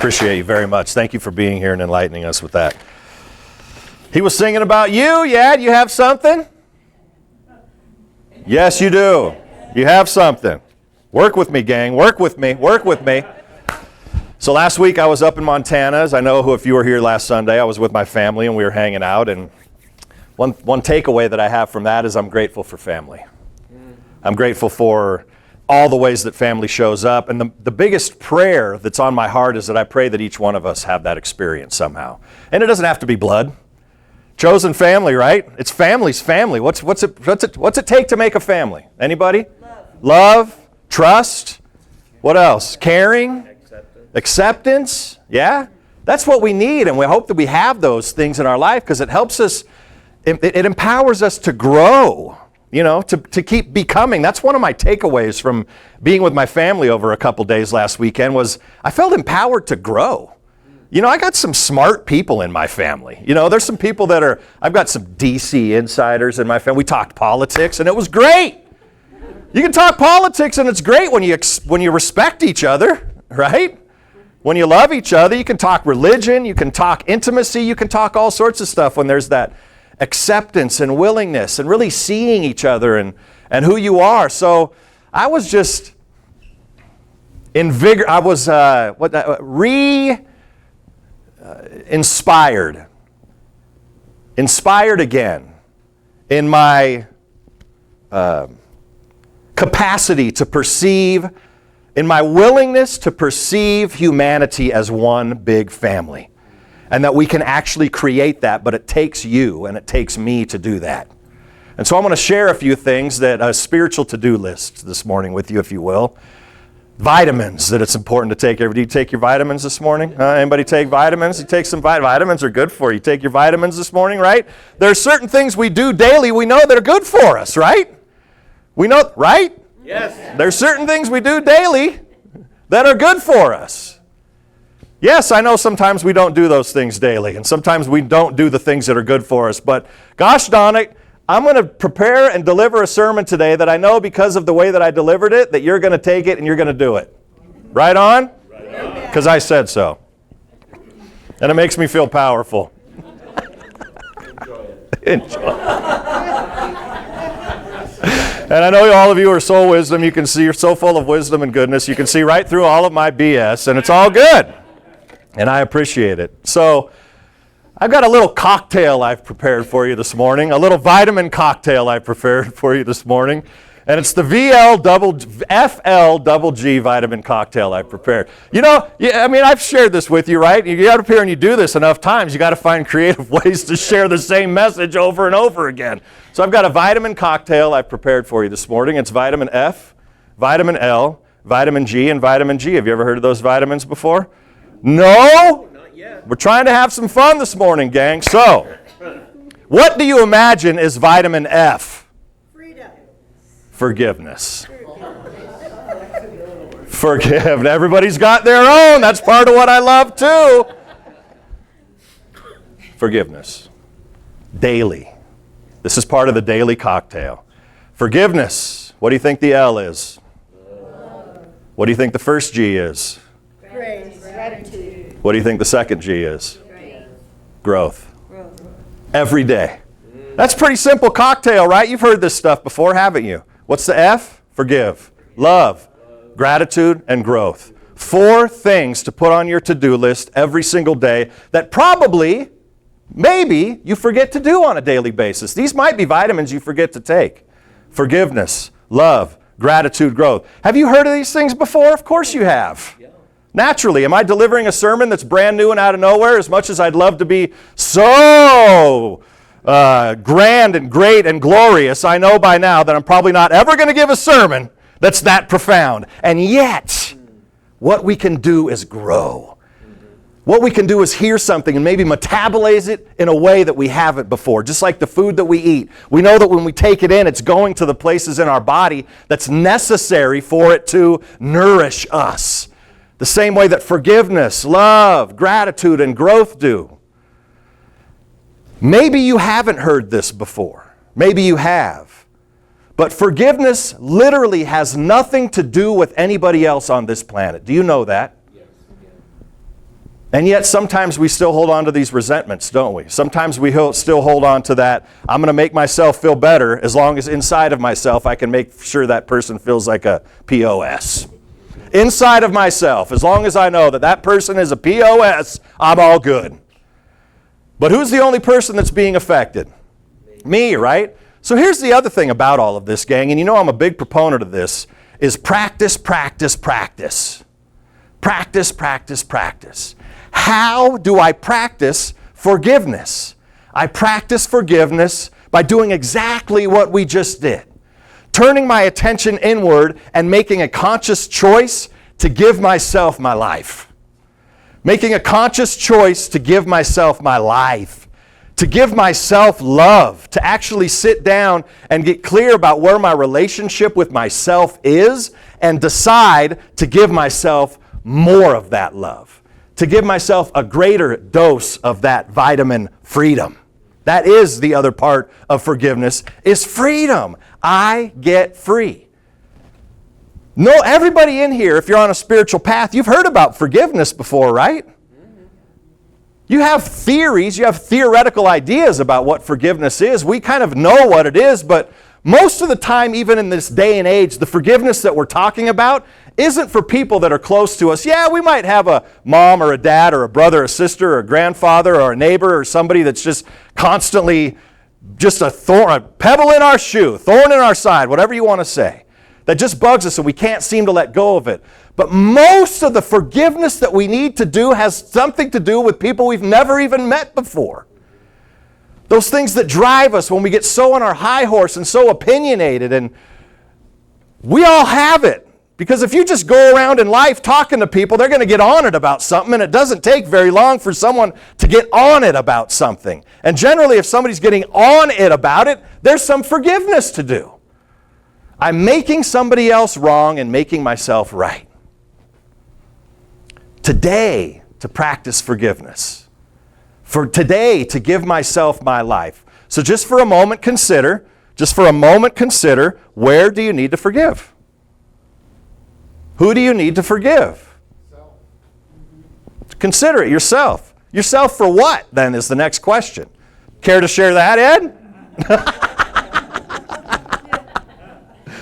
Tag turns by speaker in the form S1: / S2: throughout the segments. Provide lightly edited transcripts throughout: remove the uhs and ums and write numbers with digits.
S1: Appreciate you very much. Thank you for being here and enlightening us with that. He was singing about you. Yeah, do you have something? Yes, you do. You have something. Work with me, gang. Work with me. Work with me. So last week I was up in Montana. As I know, if you were here last Sunday, I was with my family and we were hanging out. And one takeaway that I have from that is I'm grateful for family. I'm grateful for all the ways that family shows up. And the biggest prayer that's on my heart is that I pray that each one of us have that experience somehow. And it doesn't have to be blood. Chosen family, right? It's family's family. What's it take to make a family? Anybody? Love, trust. What else? Caring, acceptance. Yeah? That's what we need, and we hope that we have those things in our life because it helps us, it empowers us to grow. You know, to keep becoming. That's one of my takeaways from being with my family over a couple days last weekend was I felt empowered to grow. You know, I got some smart people in my family. You know, there's some people I've got some DC insiders in my family. We talked politics and it was great. You can talk politics and it's great when you respect each other, right? When you love each other, you can talk religion, you can talk intimacy, you can talk all sorts of stuff when there's that acceptance and willingness and really seeing each other and who you are. So I was just inspired again in my capacity to perceive, in my willingness to perceive humanity as one big family. And that we can actually create that, but it takes you and it takes me to do that. And so I'm going to share a few things a spiritual to-do list this morning with you, if you will. Vitamins that it's important to take every day. Do you take your vitamins this morning? Anybody take vitamins? You take some vitamins are good for you. Take your vitamins this morning, right? There are certain things we do daily we know that are good for us, right? We know, right?
S2: Yes.
S1: There's certain things we do daily that are good for us. Yes, I know sometimes we don't do those things daily, and sometimes we don't do the things that are good for us, but gosh darn it, I'm going to prepare and deliver a sermon today that I know because of the way that I delivered it, that you're going to take it and you're going to do it. Right on? Because I said so. And it makes me feel powerful. Enjoy it. And I know all of you are soul wisdom. You can see you're so full of wisdom and goodness. You can see right through all of my BS, and it's all good. And I appreciate it. So I've got a little cocktail I've prepared for you this morning, a little vitamin cocktail I've prepared for you this morning. And it's the FL double G vitamin cocktail I've prepared. You know, I've shared this with you, right? You get up here and you do this enough times, you got to find creative ways to share the same message over and over again. So I've got a vitamin cocktail I've prepared for you this morning. It's vitamin F, vitamin L, vitamin G, and vitamin G. Have you ever heard of those vitamins before? No?
S2: Not yet.
S1: We're trying to have some fun this morning, gang. So, what do you imagine is vitamin F?
S3: Freedom.
S1: Forgiveness. Forgive. Everybody's got their own. That's part of what I love too. Forgiveness. Daily. This is part of the daily cocktail. Forgiveness. What do you think the L is? What do you think the first G is?
S3: Grace. Gratitude.
S1: What do you think the second G is?
S3: Grace.
S1: Growth. Every day. That's a pretty simple cocktail, right? You've heard this stuff before, haven't you? What's the F? Forgive. Love. Gratitude and growth. 4 things to put on your to-do list every single day that probably, maybe, you forget to do on a daily basis. These might be vitamins you forget to take. Forgiveness, love, gratitude, growth. Have you heard of these things before? Of course you have. Naturally, am I delivering a sermon that's brand new and out of nowhere? As much as I'd love to be so grand and great and glorious, I know by now that I'm probably not ever going to give a sermon that's that profound. And yet, what we can do is grow. What we can do is hear something and maybe metabolize it in a way that we haven't before. Just like the food that we eat. We know that when we take it in, it's going to the places in our body that's necessary for it to nourish us. The same way that forgiveness, love, gratitude, and growth do. Maybe you haven't heard this before. Maybe you have. But forgiveness literally has nothing to do with anybody else on this planet. Do you know that? And yet sometimes we still hold on to these resentments, don't we? Sometimes we still hold on to that, I'm going to make myself feel better as long as inside of myself I can make sure that person feels like a POS. Inside of myself, as long as I know that that person is a POS, I'm all good. But who's the only person that's being affected? Me, right? So here's the other thing about all of this, gang, and you know I'm a big proponent of this, is practice, practice, practice. Practice, practice, practice. How do I practice forgiveness? I practice forgiveness by doing exactly what we just did. Turning my attention inward and making a conscious choice to give myself my life. Making a conscious choice to give myself my life. To give myself love. To actually sit down and get clear about where my relationship with myself is and decide to give myself more of that love. To give myself a greater dose of that vitamin freedom. That is the other part of forgiveness, is freedom. I get free. No, everybody in here, if you're on a spiritual path, you've heard about forgiveness before, right? You have theories, you have theoretical ideas about what forgiveness is. We kind of know what it is, but most of the time, even in this day and age, the forgiveness that we're talking about isn't for people that are close to us. Yeah, we might have a mom or a dad or a brother or a sister or a grandfather or a neighbor or somebody that's just constantly just a thorn, a pebble in our shoe, thorn in our side, whatever you want to say, that just bugs us and we can't seem to let go of it. But most of the forgiveness that we need to do has something to do with people we've never even met before. Those things that drive us when we get so on our high horse and so opinionated, and we all have it. Because if you just go around in life talking to people, they're going to get on it about something, and it doesn't take very long for someone to get on it about something. And generally, if somebody's getting on it about it, there's some forgiveness to do. I'm making somebody else wrong and making myself right. Today, to practice forgiveness. For today, to give myself my life. So just for a moment, consider, where do you need to forgive? Who do you need to forgive? Consider it yourself. Yourself for what, then, is the next question. Care to share that, Ed?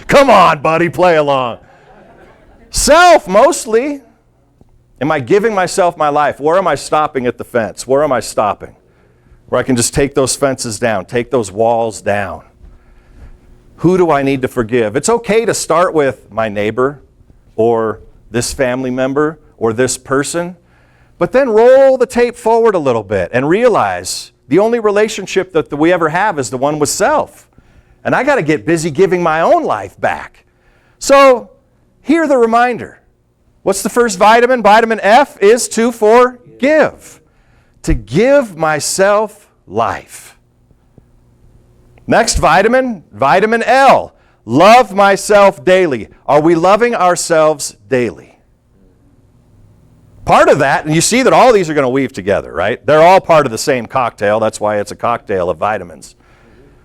S1: Come on, buddy, play along. Self, mostly. Am I giving myself my life? Where am I stopping at the fence? Where am I stopping? Where I can just take those fences down, take those walls down. Who do I need to forgive? It's okay to start with my neighbor, or this family member, or this person, but then roll the tape forward a little bit and realize the only relationship that we ever have is the one with self. And I got to get busy giving my own life back. So, hear the reminder. What's the first vitamin? Vitamin F is to forgive. To give myself life. Next vitamin, vitamin L. Love myself daily. Are we loving ourselves daily? Part of that, and you see that all these are going to weave together, right? They're all part of the same cocktail. That's why it's a cocktail of vitamins.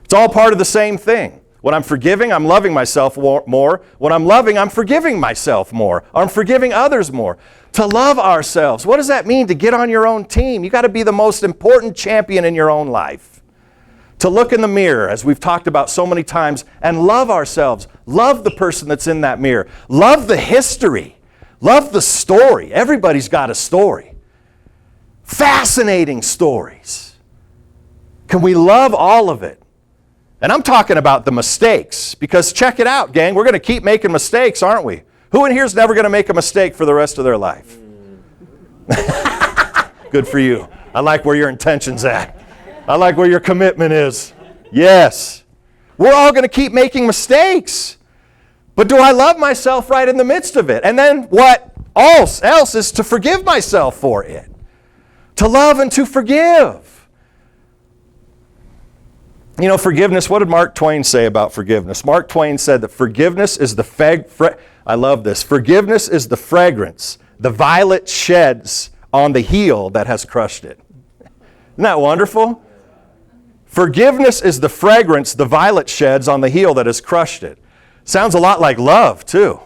S1: It's all part of the same thing. When I'm forgiving, I'm loving myself more. When I'm loving, I'm forgiving myself more. I'm forgiving others more. To love ourselves. What does that mean? To get on your own team. You got to be the most important champion in your own life. To look in the mirror, as we've talked about so many times, and love ourselves. Love the person that's in that mirror. Love the history. Love the story. Everybody's got a story. Fascinating stories. Can we love all of it? And I'm talking about the mistakes, because check it out, gang. We're going to keep making mistakes, aren't we? Who in here is never going to make a mistake for the rest of their life? Good for you. I like where your intention's at. I like where your commitment is. Yes. We're all going to keep making mistakes. But do I love myself right in the midst of it? And then what else is to forgive myself for it? To love and to forgive. You know, forgiveness, what did Mark Twain say about forgiveness? Mark Twain said that forgiveness is the I love this. Forgiveness is the fragrance the violet sheds on the heel that has crushed it. Isn't that wonderful? Forgiveness is the fragrance the violet sheds on the heel that has crushed it. Sounds a lot like love, too.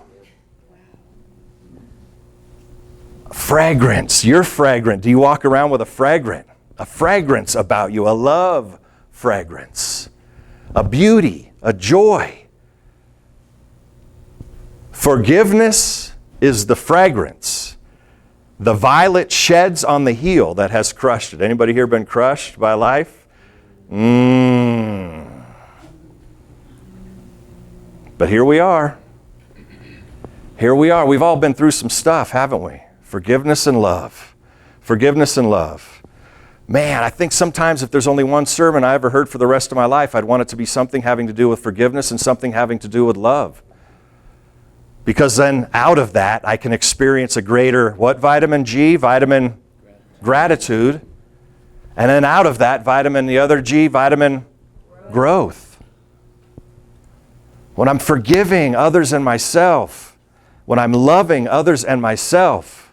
S1: Fragrance. You're fragrant. Do you walk around with a fragrance about you, a love fragrance, a beauty, a joy? Forgiveness is the fragrance the violet sheds on the heel that has crushed it. Anybody here been crushed by life? But here we are. Here we are. We've all been through some stuff, haven't we? Forgiveness and love. Forgiveness and love. Man, I think sometimes if there's only one sermon I ever heard for the rest of my life, I'd want it to be something having to do with forgiveness and something having to do with love. Because then out of that, I can experience a greater, what vitamin G? Vitamin gratitude. And then out of that, the other G, vitamin growth. When I'm forgiving others and myself, when I'm loving others and myself,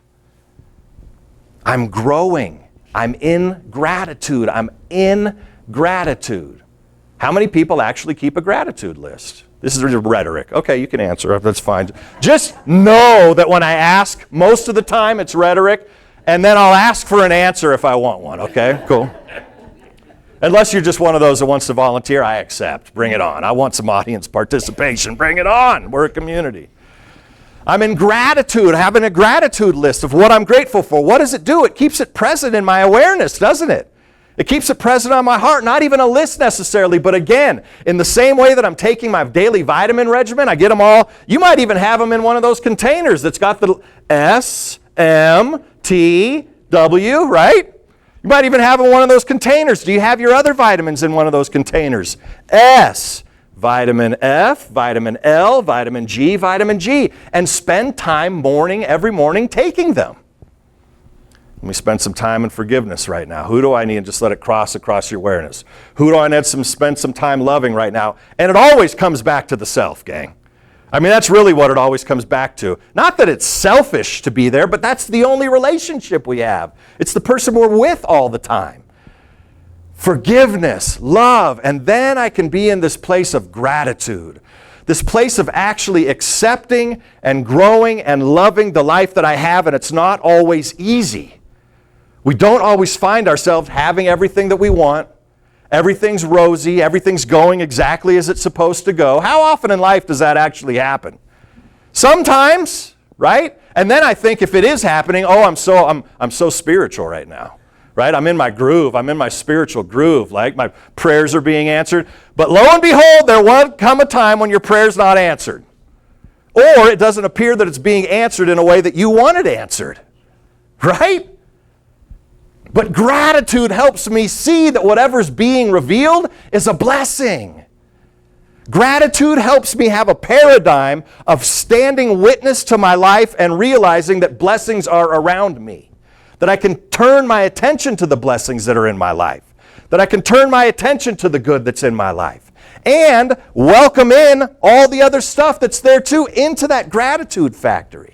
S1: I'm growing. I'm in gratitude. I'm in gratitude. How many people actually keep a gratitude list? This is rhetoric. Okay, you can answer. That's fine. Just know that when I ask, most of the time it's rhetoric, and then I'll ask for an answer if I want one. Okay, cool. Unless you're just one of those that wants to volunteer, I accept. Bring it on. I want some audience participation. Bring it on. We're a community. I'm in gratitude, having a gratitude list of what I'm grateful for. What does it do? It keeps it present in my awareness, doesn't it? It keeps it present on my heart, not even a list necessarily, but again, in the same way that I'm taking my daily vitamin regimen, I get them all. You might even have them in one of those containers that's got the S, M, T, W, right? You might even have them in one of those containers. Do you have your other vitamins in one of those containers? S, vitamin F, vitamin L, vitamin G, and spend time every morning taking them. Let me spend some time in forgiveness right now. Who do I need? And just let it cross across your awareness. Who do I need to spend some time loving right now? And it always comes back to the self, gang. I mean, that's really what it always comes back to. Not that it's selfish to be there, but that's the only relationship we have. It's the person we're with all the time. Forgiveness, love, and then I can be in this place of gratitude. This place of actually accepting and growing and loving the life that I have, and it's not always easy. We don't always find ourselves having everything that we want. Everything's rosy. Everything's going exactly as it's supposed to go. How often in life does that actually happen? Sometimes, right? And then I think if it is happening, I'm so spiritual right now, right? I'm in my groove. I'm in my spiritual groove. Like my prayers are being answered. But lo and behold, there will come a time when your prayer's not answered. Or it doesn't appear that it's being answered in a way that you want it answered, right? But gratitude helps me see that whatever's being revealed is a blessing. Gratitude helps me have a paradigm of standing witness to my life and realizing that blessings are around me. That I can turn my attention to the blessings that are in my life. That I can turn my attention to the good that's in my life. And welcome in all the other stuff that's there too into that gratitude factory.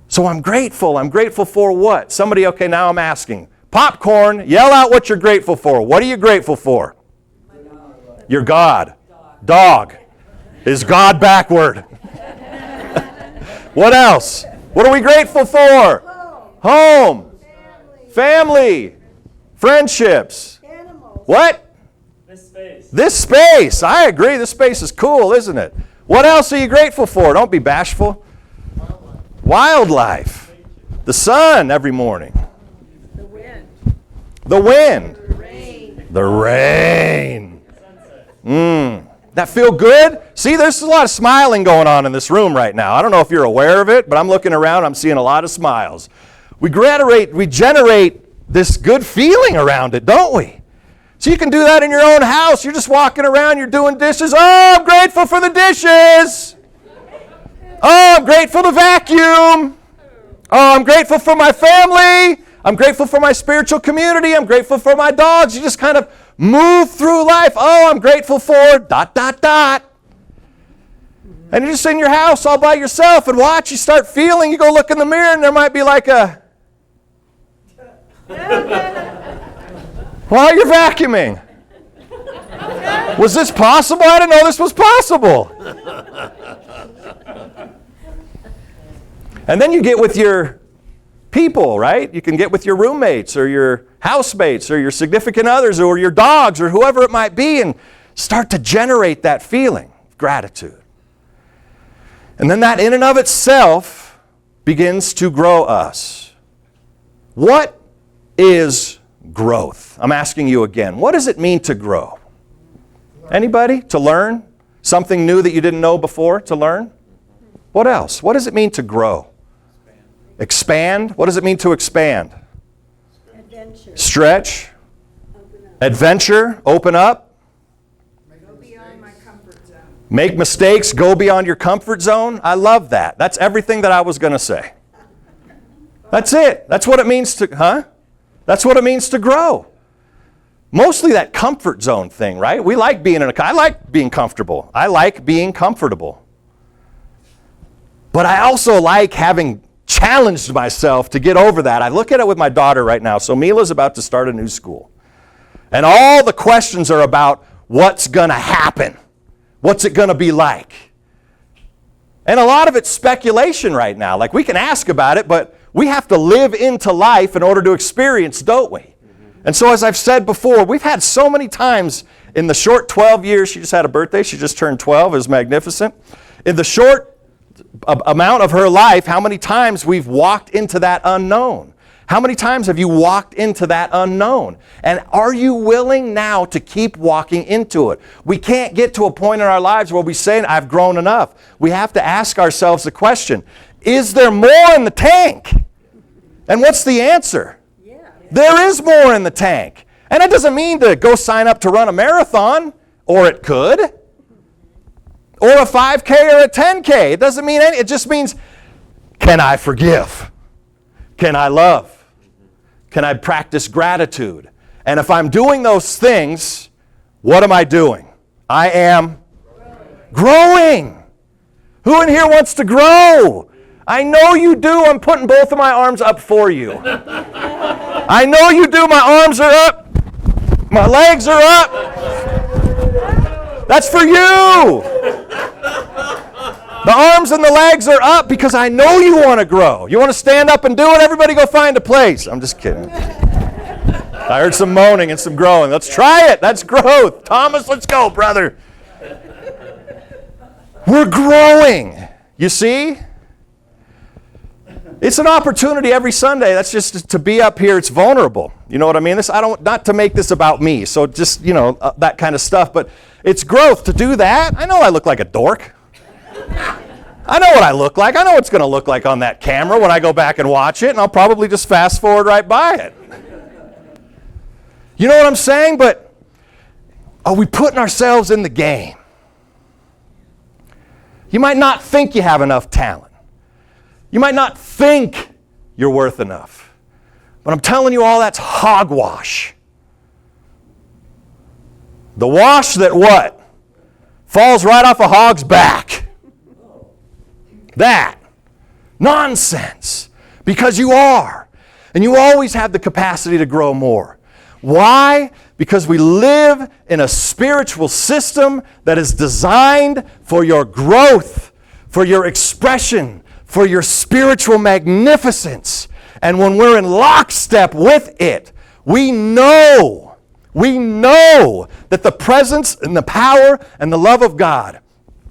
S1: So I'm grateful. I'm grateful for what? Somebody, okay, now I'm asking. Popcorn, yell out what you're grateful for. What are you grateful for? Your God. Dog. Is God backward? What else? What are we grateful for? Home. Family. Friendships.
S3: Animals.
S1: What?
S2: This space.
S1: This space. I agree. This space is cool, isn't it? What else are you grateful for? Don't be bashful. Wildlife. The sun every morning.
S3: The wind.
S1: The wind.
S3: The rain.
S1: The rain. That feel good? See, there's a lot of smiling going on in this room right now. I don't know if you're aware of it, but I'm looking around, I'm seeing a lot of smiles. We generate this good feeling around it, don't we? So you can do that in your own house. You're just walking around, you're doing dishes. Oh, I'm grateful for the dishes. Oh, I'm grateful to vacuum. Oh, I'm grateful for my family. I'm grateful for my spiritual community. I'm grateful for my dogs. You just kind of move through life. Oh, I'm grateful for ... And you're just in your house all by yourself and watch. You start feeling. You go look in the mirror and there might be like a... While you're vacuuming. Was this possible? I didn't know this was possible. And then you get with your people, right? You can get with your roommates or your housemates or your significant others or your dogs or whoever it might be and start to generate that feeling of gratitude. And then that in and of itself begins to grow us. What is growth? I'm asking you again. What does it mean to grow? Anybody? To learn? Something new that you didn't know before to learn? What else? What does it mean to grow? Expand? What does it mean to expand?
S3: Adventure.
S1: Stretch?
S3: Open up.
S1: Adventure? Open up?
S3: Go beyond my comfort zone.
S1: Make mistakes? Go beyond your comfort zone? I love that. That's everything that I was going to say. That's it. That's what it means to, That's what it means to grow. Mostly that comfort zone thing, right? We like being I like being comfortable. I like being comfortable. But I also like having challenged myself to get over that. I look at it with my daughter right now. So Mila's about to start a new school. And all the questions are about what's going to happen. What's it going to be like? And a lot of it's speculation right now. Like we can ask about it, but we have to live into life in order to experience, don't we? And so as I've said before, we've had so many times in the short 12 years, she just had a birthday, she just turned 12, it was magnificent. In the short amount of her life, how many times we've walked into that unknown? How many times have you walked into that unknown? And are you willing now to keep walking into it? We can't get to a point in our lives where we say, I've grown enough. We have to ask ourselves the question, is there more in the tank? And what's the answer? There is more in the tank. And it doesn't mean to go sign up to run a marathon, or it could, or a 5K or a 10K. It doesn't mean anything. It just means, can I forgive? Can I love? Can I practice gratitude? And if I'm doing those things, what am I doing? I am growing. Who in here wants to grow? I know you do. I'm putting both of my arms up for you. I know you do. My arms are up. My legs are up. That's for you. The arms and the legs are up because I know you want to grow. You want to stand up and do it? Everybody go find a place. I'm just kidding. I heard some moaning and some growing. Let's try it. That's growth. Thomas, let's go, brother. We're growing. You see? It's an opportunity every Sunday. That's just to be up here. It's vulnerable. You know what I mean? Not to make this about me. So just, that kind of stuff. But it's growth to do that. I know I look like a dork. I know what I look like. I know what it's going to look like on that camera when I go back and watch it. And I'll probably just fast forward right by it. You know what I'm saying? But are we putting ourselves in the game? You might not think you have enough talent. You might not think you're worth enough. But I'm telling you all that's hogwash. The wash that what? Falls right off a hog's back. That. Nonsense. Because you are. And you always have the capacity to grow more. Why? Because we live in a spiritual system that is designed for your growth, for your expression, for your spiritual magnificence. And when we're in lockstep with it, we know that the presence and the power and the love of God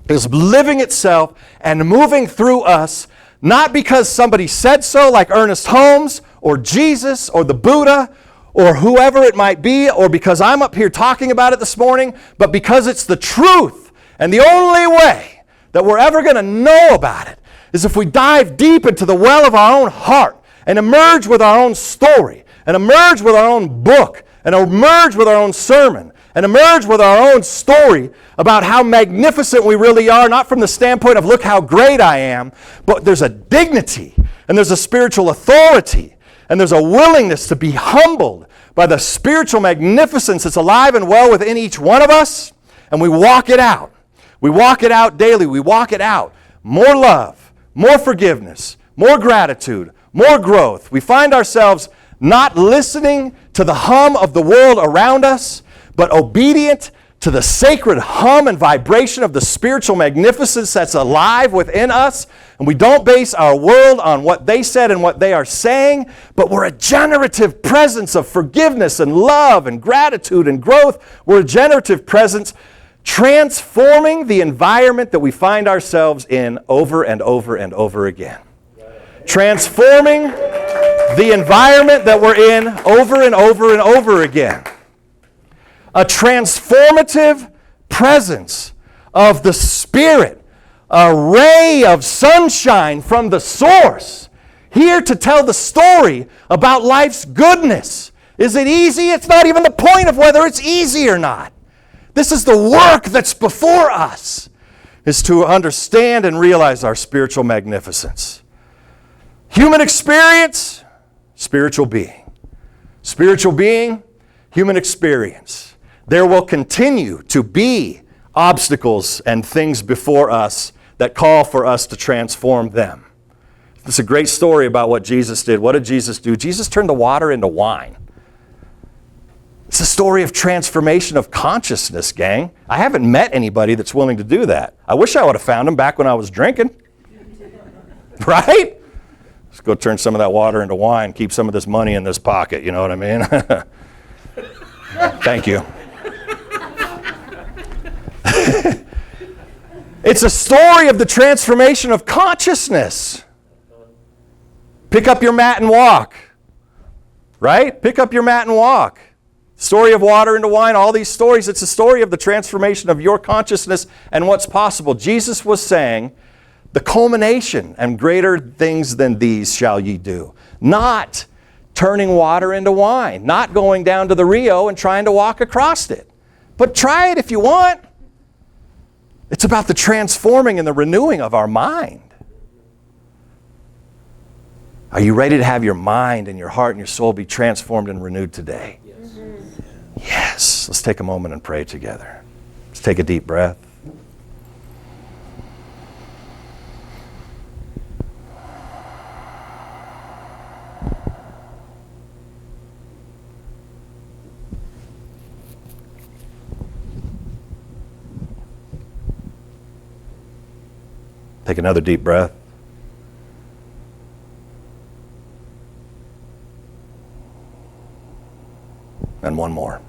S1: is living itself and moving through us, not because somebody said so, like Ernest Holmes or Jesus or the Buddha or whoever it might be, or because I'm up here talking about it this morning, but because it's the truth. And the only way that we're ever going to know about it is if we dive deep into the well of our own heart and emerge with our own story and emerge with our own book and emerge with our own sermon and emerge with our own story about how magnificent we really are, not from the standpoint of look how great I am, but there's a dignity and there's a spiritual authority and there's a willingness to be humbled by the spiritual magnificence that's alive and well within each one of us, and we walk it out. We walk it out daily. We walk it out. More love, more forgiveness, more gratitude, more growth. We find ourselves not listening to the hum of the world around us, but obedient to the sacred hum and vibration of the spiritual magnificence that's alive within us, And we don't base our world on what they said and what they are saying, but we're a generative presence of forgiveness and love and gratitude and growth. We're a generative presence transforming the environment that we find ourselves in over and over and over again. Transforming the environment that we're in over and over and over again. A transformative presence of the Spirit, a ray of sunshine from the source, here to tell the story about life's goodness. Is it easy? It's not even the point of whether it's easy or not. This is the work that's before us, is to understand and realize our spiritual magnificence. Human experience, spiritual being. Spiritual being, human experience. There will continue to be obstacles and things before us that call for us to transform them. It's a great story about what Jesus did. What did Jesus do? Jesus turned the water into wine. It's a story of transformation of consciousness, gang. I haven't met anybody that's willing to do that. I wish I would have found him back when I was drinking. Right? Let's go turn some of that water into wine, keep some of this money in this pocket, you know what I mean? Thank you. It's a story of the transformation of consciousness. Pick up your mat and walk. Right? Pick up your mat and walk. Story of water into wine, all these stories, it's a story of the transformation of your consciousness and what's possible. Jesus was saying, the culmination and greater things than these shall ye do. Not turning water into wine, not going down to the Rio and trying to walk across it. But try it if you want. It's about the transforming and the renewing of our mind. Are you ready to have your mind and your heart and your soul be transformed and renewed today? Yes. Let's take a moment and pray together. Let's take a deep breath. Take another deep breath. And one more.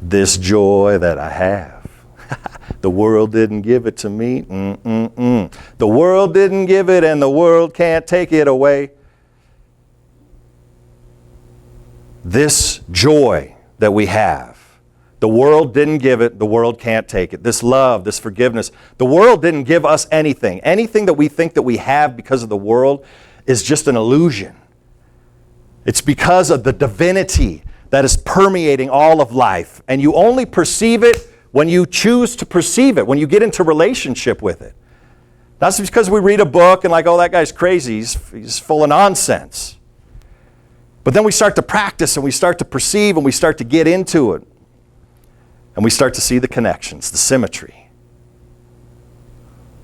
S1: This joy that I have, the world didn't give it to me. The world didn't give it, and the world can't take it away. This joy that we have, the world didn't give it, the world can't take it. This love, this forgiveness, the world didn't give us anything. Anything that we think that we have because of the world is just an illusion. It's because of the divinity that is permeating all of life. And you only perceive it when you choose to perceive it, when you get into relationship with it. That's because we read a book and like, oh, that guy's crazy, he's full of nonsense. But then we start to practice and we start to perceive and we start to get into it. And we start to see the connections, the symmetry,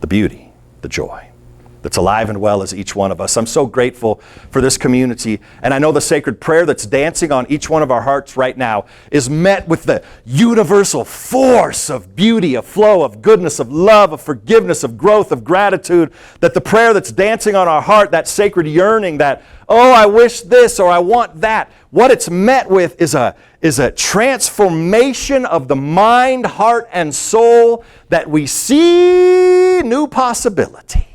S1: the beauty, the joy that's alive and well as each one of us. I'm so grateful for this community. And I know the sacred prayer that's dancing on each one of our hearts right now is met with the universal force of beauty, of flow, of goodness, of love, of forgiveness, of growth, of gratitude. That the prayer that's dancing on our heart, that sacred yearning, that, oh, I wish this or I want that, what it's met with is a transformation of the mind, heart, and soul that we see new possibility.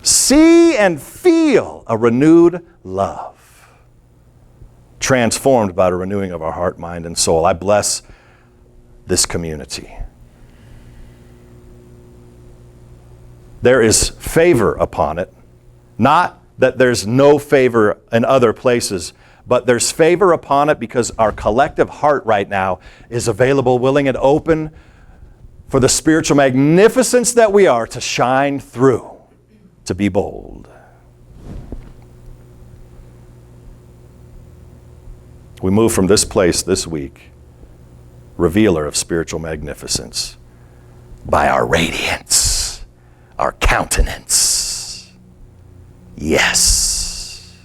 S1: See and feel a renewed love, transformed by the renewing of our heart, mind, and soul. I bless this community. There is favor upon it, not that there's no favor in other places, but there's favor upon it because our collective heart right now is available, willing, and open for the spiritual magnificence that we are to shine through. To be bold. We move from this place this week, revealer of spiritual magnificence, by our radiance, our countenance. Yes.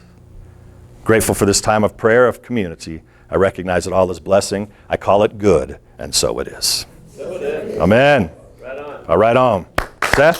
S1: Grateful for this time of prayer, of community, I recognize it all as blessing. I call it good, and so it is. Amen. Right on. All right on. Seth?